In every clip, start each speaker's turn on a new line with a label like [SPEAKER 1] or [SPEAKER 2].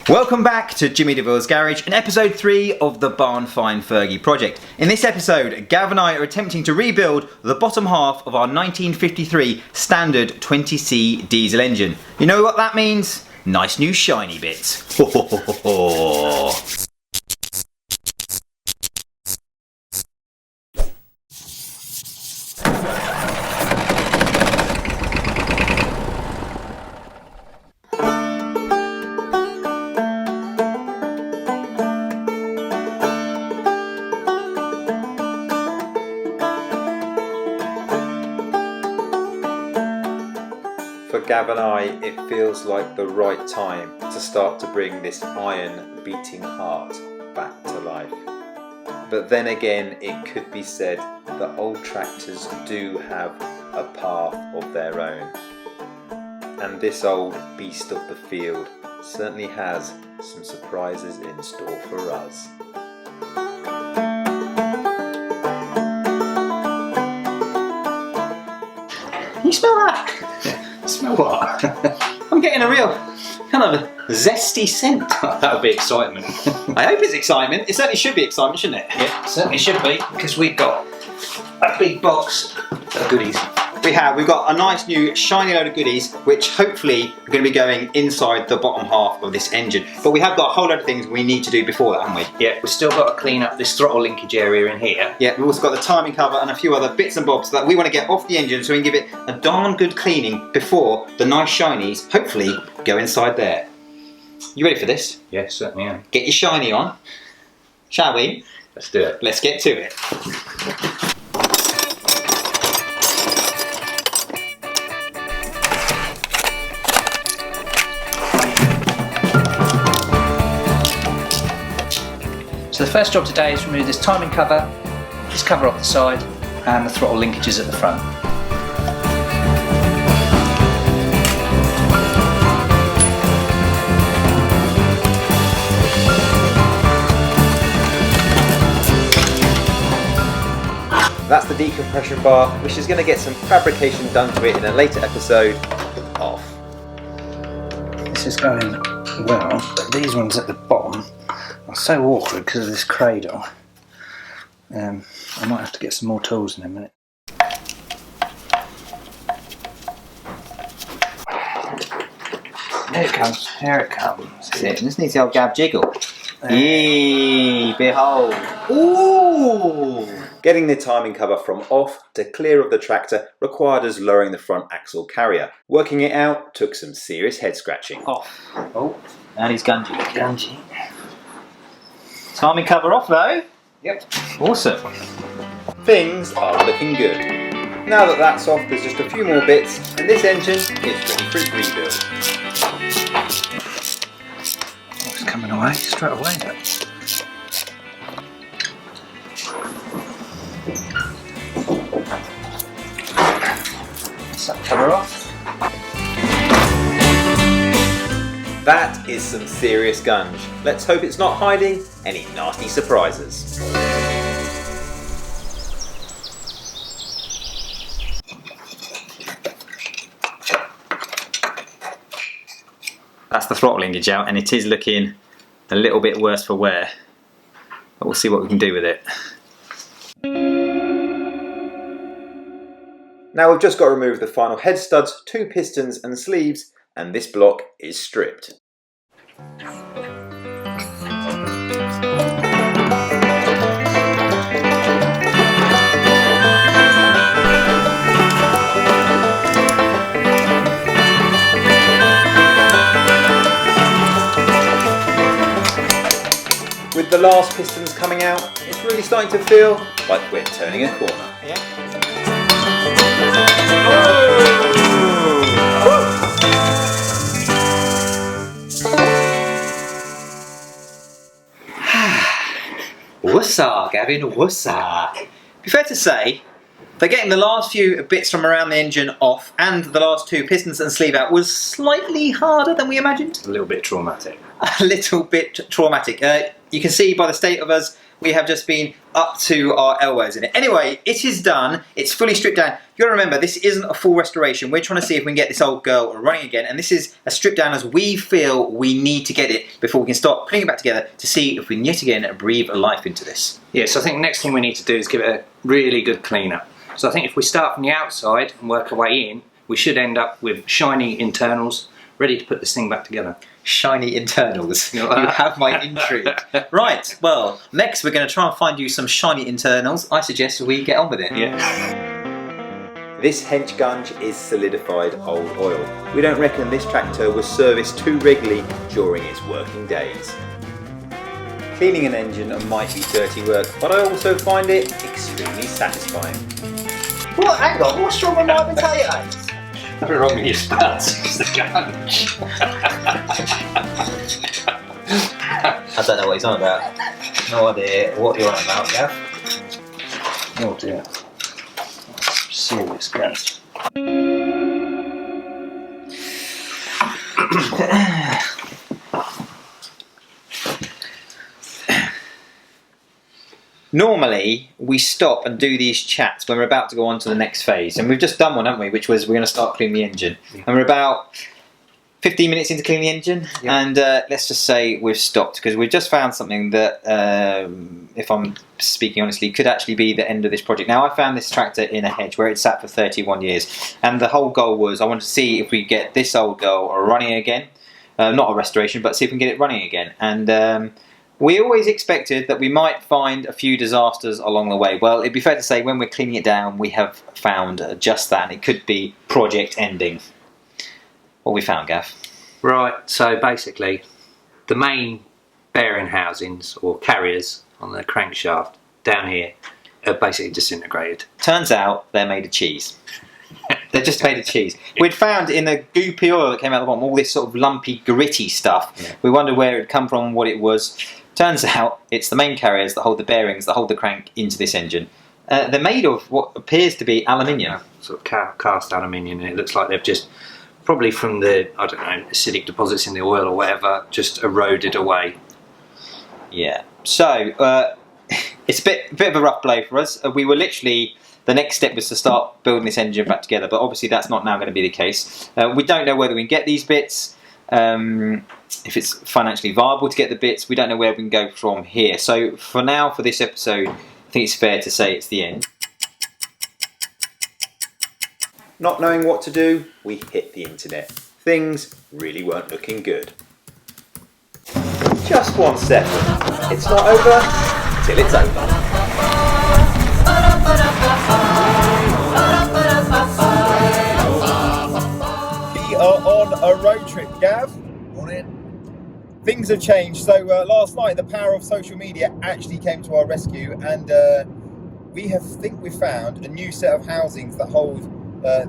[SPEAKER 1] Welcome back to Jimmy de Ville's Garage and episode 3 of the Barn Find Fergie project. In this episode, Gav and I are attempting to rebuild the bottom half of our 1953 standard 20C diesel engine. You know what that means? Nice new shiny bits. Ho, ho, ho, ho, ho. For Gav and I, it feels like the right time to start to bring this iron beating heart back to life. But then again, it could be said that old tractors do have a path of their own. And this old beast of the field certainly has some surprises in store for us. Can you smell that? Smell what? I'm getting a real kind of a zesty scent.
[SPEAKER 2] That would be excitement.
[SPEAKER 1] I hope it's excitement. It certainly should be excitement, shouldn't it?
[SPEAKER 2] Yeah, certainly should be, because we've got a big box of goodies.
[SPEAKER 1] We've got a nice new shiny load of goodies, which hopefully are going to be going inside the bottom half of this engine. But we have got a whole load of things we need to do before that, haven't we?
[SPEAKER 2] Yeah, we've still got to clean up this throttle linkage area in here.
[SPEAKER 1] Yeah, we've also got the timing cover and a few other bits and bobs that we want to get off the engine so we can give it a darn good cleaning before the nice shinies, hopefully, go inside there. You ready for this?
[SPEAKER 2] Yeah, certainly am.
[SPEAKER 1] Get your shiny on, shall we?
[SPEAKER 2] Let's do it.
[SPEAKER 1] Let's get to it.
[SPEAKER 2] So the first job today is remove this timing cover, this cover off the side, and the throttle linkages at the front.
[SPEAKER 1] That's the decompression bar, which is going to get some fabrication done to it in a later episode off.
[SPEAKER 2] This is going well, but these ones at the bottom are so awkward because of this cradle. I might have to get some more tools in a minute. Here it comes, here it comes.
[SPEAKER 1] That's it. Just needs the old Gav jiggle. Yee, behold. Ooh! Getting the timing cover from off to clear of the tractor required us lowering the front axle carrier. Working it out took some serious head scratching. Off. Oh, and he's gungy.
[SPEAKER 2] Gungy.
[SPEAKER 1] Timing cover off though.
[SPEAKER 2] Yep.
[SPEAKER 1] Awesome. Things are looking good. Now that that's off, there's just a few more bits and this engine is ready for its rebuild.
[SPEAKER 2] Oh, it's coming away straight away though. That cover off.
[SPEAKER 1] That is some serious gunge. Let's hope it's not hiding any nasty surprises. That's the throttle linkage out and it is looking a little bit worse for wear. But we'll see what we can do with it. Now we've just got to remove the final head studs, 2 pistons and sleeves, and this block is stripped. With the last pistons coming out, it's really starting to feel like we're turning a corner. Yeah. Wussa, Gavin, wussa. Be fair to say, they're getting the last few bits from around the engine off and the last 2 pistons and sleeve out was slightly harder than we imagined.
[SPEAKER 2] A little bit traumatic.
[SPEAKER 1] A little bit traumatic. you can see by the state of us, we have just been up to our elbows in it. Anyway, it is done. It's fully stripped down. You got to remember, this isn't a full restoration. We're trying to see if we can get this old girl running again, and this is a strip down as we feel we need to get it before we can start putting it back together to see if we can yet again breathe a life into this.
[SPEAKER 3] Yeah, so I think the next thing we need to do is give it a really good clean up. So I think if we start from the outside and work our way in, we should end up with shiny internals, ready to put this thing back together.
[SPEAKER 1] Shiny internals. You have my intrigue. Right, well, next we're going to try and find you some shiny internals. I suggest we get on with it.
[SPEAKER 3] Yeah.
[SPEAKER 1] This hedge gunge is solidified old oil. We don't reckon this tractor was serviced too regularly during its working days. Cleaning an engine might be dirty work, but I also find it extremely satisfying.
[SPEAKER 2] What? Hang on, what's wrong with my potatoes?
[SPEAKER 3] Nothing wrong with your spuds, it's the gunge.
[SPEAKER 2] I don't know what he's on about. No idea what you're on about, Gav. Oh dear. Serious guns.
[SPEAKER 1] Normally, we stop and do these chats when we're about to go on to the next phase. And we've just done one, haven't we? Which was we're going to start cleaning the engine. Yeah. And we're about 15 minutes into cleaning the engine. Yeah. And let's just say we've stopped because we've just found something that, if I'm speaking honestly, could actually be the end of this project. Now, I found this tractor in a hedge where it sat for 31 years. And the whole goal was I wanted to see if we could get this old girl running again. Not a restoration, but see if we can get it running again. And we always expected that we might find a few disasters along the way. Well, it'd be fair to say when we're cleaning it down, we have found just that, and it could be project ending. What we found, Gav?
[SPEAKER 3] Right, so basically, the main bearing housings or carriers on the crankshaft down here are basically disintegrated.
[SPEAKER 1] Turns out they're made of cheese. They're just made of cheese. We'd found in the goopy oil that came out the bottom all this sort of lumpy, gritty stuff. Yeah. We wondered where it had come from, what it was. Turns out it's the main carriers that hold the bearings, that hold the crank into this engine. They're made of what appears to be aluminium.
[SPEAKER 3] Sort of cast aluminium, and it looks like they've just, probably from the, I don't know, acidic deposits in the oil or whatever, just eroded away.
[SPEAKER 1] Yeah. So, it's a bit of a rough blow for us. We were literally, the next step was to start building this engine back together, but obviously that's not now going to be the case. We don't know whether we can get these bits. If it's financially viable to get the bits, we don't know where we can go from here. So for now, for this episode, I think it's fair to say it's the end. Not knowing what to do, we hit the internet. Things really weren't looking good. Just 1 second. It's not over till it's over.
[SPEAKER 4] We are on a road trip, Gav. Morning. Things have changed. So last night, the power of social media actually came to our rescue, and we think we found a new set of housings that hold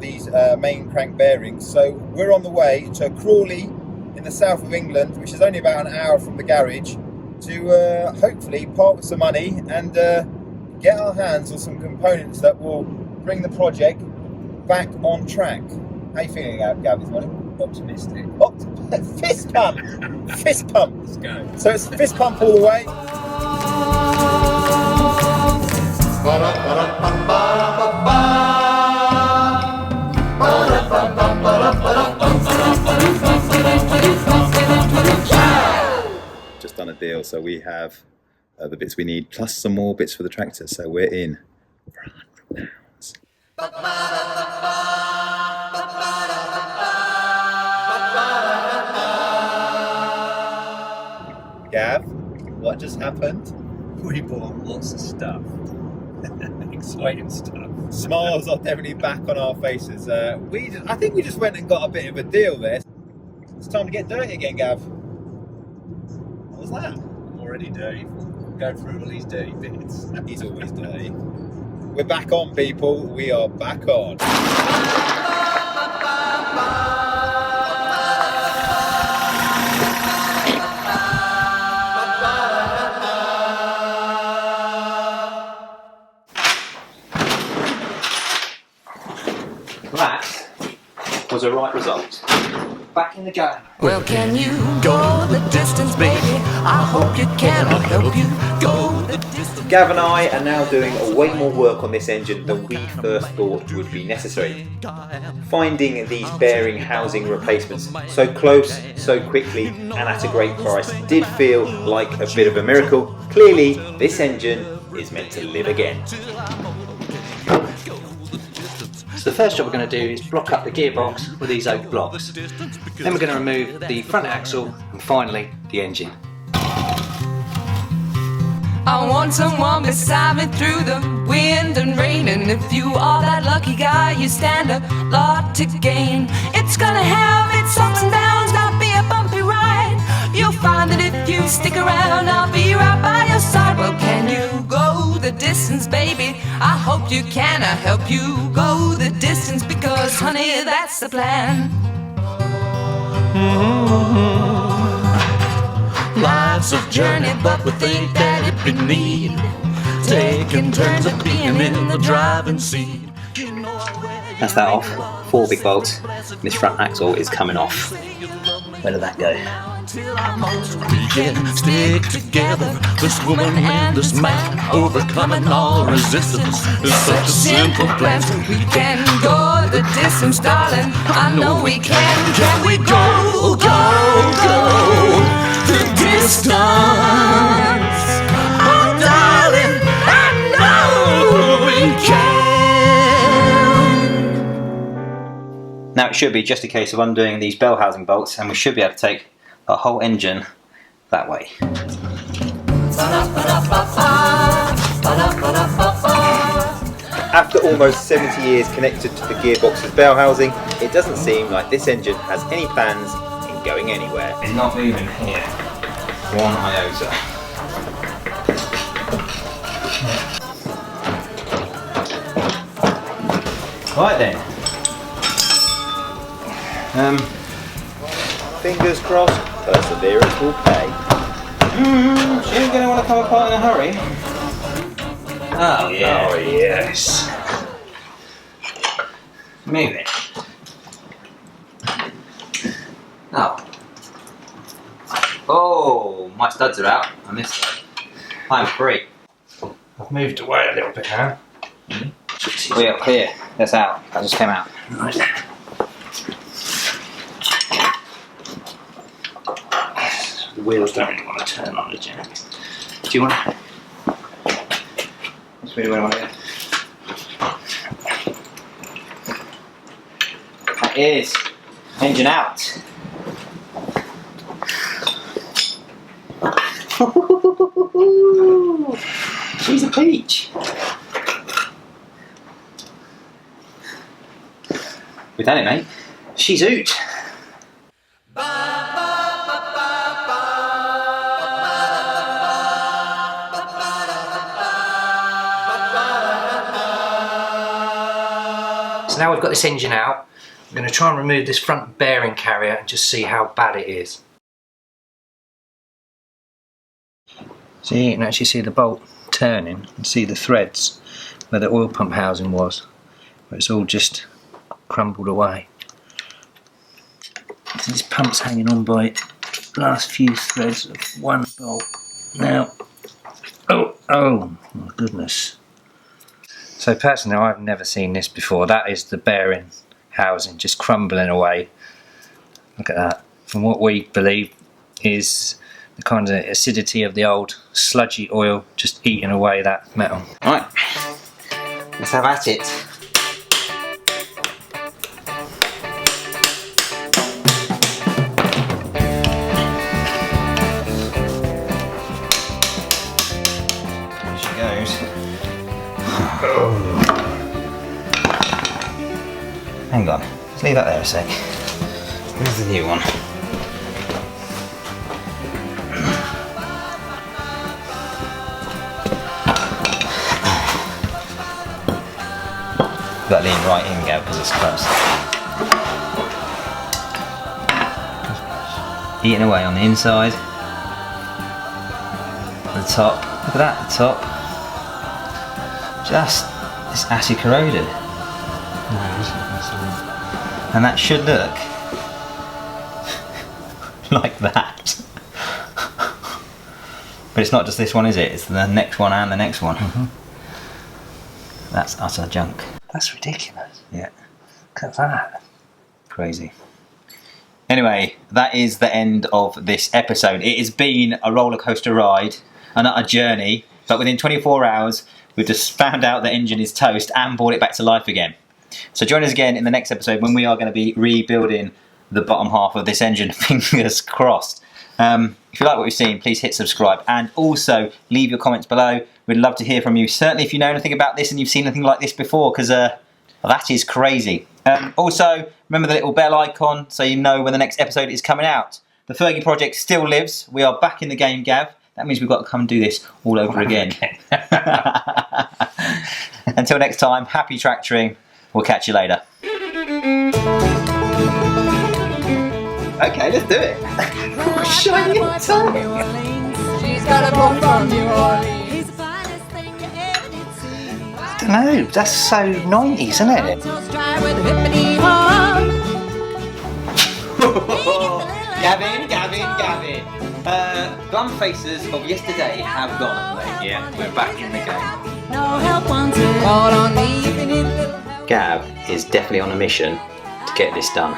[SPEAKER 4] these main crank bearings. So we're on the way to Crawley in the south of England, which is only about an hour from the garage, to hopefully part with some money and get our hands on some components that will bring the project back on track. How are you feeling, Gav, this morning?
[SPEAKER 2] Optimistic.
[SPEAKER 4] Fist pump! Fist pump!
[SPEAKER 2] Let's go.
[SPEAKER 4] So it's fist pump all the way.
[SPEAKER 1] Just done a deal, so we have the bits we need, plus some more bits for the tractor, so we're in for £100.
[SPEAKER 4] Gav, what just happened?
[SPEAKER 2] We bought lots of stuff. Exciting stuff.
[SPEAKER 4] Smiles are definitely back on our faces. I think we just went and got a bit of a deal there. It's time to get dirty again, Gav. What was that?
[SPEAKER 2] I'm already dirty. Go through all these dirty bits.
[SPEAKER 4] He's always dirty. We're back on, people. We are back on.
[SPEAKER 1] That was a right result. Back in the game.
[SPEAKER 5] Well, can you go the distance, baby? I'll hope you can. I'll help you go the distance.
[SPEAKER 1] Gav and I are now doing way more work on this engine than we first thought would be necessary. Finding these bearing housing replacements so close, so quickly and at a great price did feel like a bit of a miracle. Clearly, this engine is meant to live again.
[SPEAKER 3] So the first job we're going to do is block up the gearbox with these oak blocks. Then we're going to remove the front axle and finally the engine.
[SPEAKER 5] I want someone beside me through the wind and rain. And if you are that lucky guy, you stand a lot to gain. It's gonna have its ups and downs, gonna be a bumpy ride. You'll find that if you stick around, I'll be right by your side. Well, can you go the distance, baby? I hope you can. I help you go the distance because, honey, that's the plan.
[SPEAKER 6] Life's a journey, but we think that it be need. Taking turns of being in the driving seat.
[SPEAKER 7] That's that off. 4 big bolts. This front axle is coming off. Where did that go?
[SPEAKER 6] We can stick together, this woman and this man, overcoming all resistance. It's such a simple plan.
[SPEAKER 5] We can go the distance, darling. I know we can. Can we go, go the distance? Oh, darling, I know we can.
[SPEAKER 7] Now it should be just a case of undoing these bell housing bolts and we should be able to take the whole engine that way.
[SPEAKER 1] After almost 70 years connected to the gearbox's bell housing, it doesn't seem like this engine has any plans in going anywhere.
[SPEAKER 7] It's not moving here. 1 iota. Right then.
[SPEAKER 1] Fingers crossed, perseverance will pay.
[SPEAKER 7] She ain't gonna want to come apart in a hurry. Oh yeah.
[SPEAKER 1] Oh yes.
[SPEAKER 7] Move it. Oh. Oh, my studs are out on this side. I'm free.
[SPEAKER 3] I've moved away a little bit now.
[SPEAKER 7] Way up here. That's out. That just came out.
[SPEAKER 3] Right. The wheels don't really want to turn on the jack. Do you want to?
[SPEAKER 7] That's really what I want to do. That is engine out. She's a peach. We've done it, mate.
[SPEAKER 3] She's out. So now we've got this engine out, I'm going to try and remove this front bearing carrier and just see how bad it is. So you can actually see the bolt turning and see the threads where the oil pump housing was, but it's all just crumbled away. So this pump's hanging on by last few threads of one bolt. Now, oh my goodness. So personally, I've never seen this before. That is the bearing housing just crumbling away. Look at that. From what we believe is the kind of acidity of the old sludgy oil just eating away that metal.
[SPEAKER 7] Right, let's have at it. There she goes. Hang on, let's leave that there a sec. Where's the new one? That lean right in, Gav, because it's close. Eating away on the inside. The top. Look at that, the top. Just, it's acid corroded. And that should look like that. But it's not just this one, is it? It's the next one and the next one.
[SPEAKER 3] Mhm.
[SPEAKER 7] That's utter junk.
[SPEAKER 2] That's ridiculous.
[SPEAKER 7] Yeah.
[SPEAKER 2] Look at that.
[SPEAKER 7] Crazy. Anyway, that is the end of this episode. It has been a roller coaster ride and a journey, but within 24 hours, we've just found out the engine is toast and brought it back to life again. So join us again in the next episode when we are going to be rebuilding the bottom half of this engine, fingers crossed. If you like what we've seen, please hit subscribe and also leave your comments below. We'd love to hear from you. Certainly if you know anything about this and you've seen anything like this before, because that is crazy. Also, remember the little bell icon so you know when the next episode is coming out. The Fergie project still lives. We are back in the game, Gav. That means we've got to come and do this all over again. Until next time, happy tractoring. We'll catch you later. Okay, let's do it. Shiny tongue.
[SPEAKER 5] She's got a boy from New Orleans.
[SPEAKER 2] I don't know, that's so 90s, isn't it?
[SPEAKER 7] Gavin. Glum faces of yesterday have gone, mate. Yeah, we're back in the game.
[SPEAKER 5] No help wanted. Call on me if you need a little help.
[SPEAKER 7] Gav is definitely on a mission to get this done.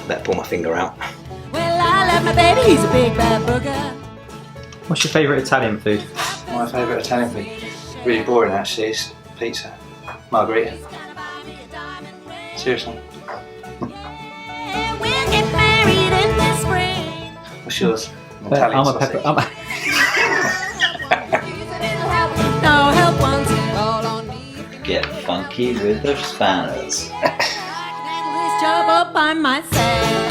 [SPEAKER 7] Better pull my finger out.
[SPEAKER 5] Well, I love my baby, he's a big bad booger.
[SPEAKER 7] What's your favourite Italian food?
[SPEAKER 2] My favourite Italian food. Really boring actually, is pizza. Margherita. Seriously.
[SPEAKER 5] We'll get married in the spring.
[SPEAKER 2] What's yours? Italian
[SPEAKER 3] I'm a
[SPEAKER 2] sausage.
[SPEAKER 3] pepper.
[SPEAKER 5] No help wanted. Call on me.
[SPEAKER 7] Get funky with the spanners.
[SPEAKER 5] This job up by myself.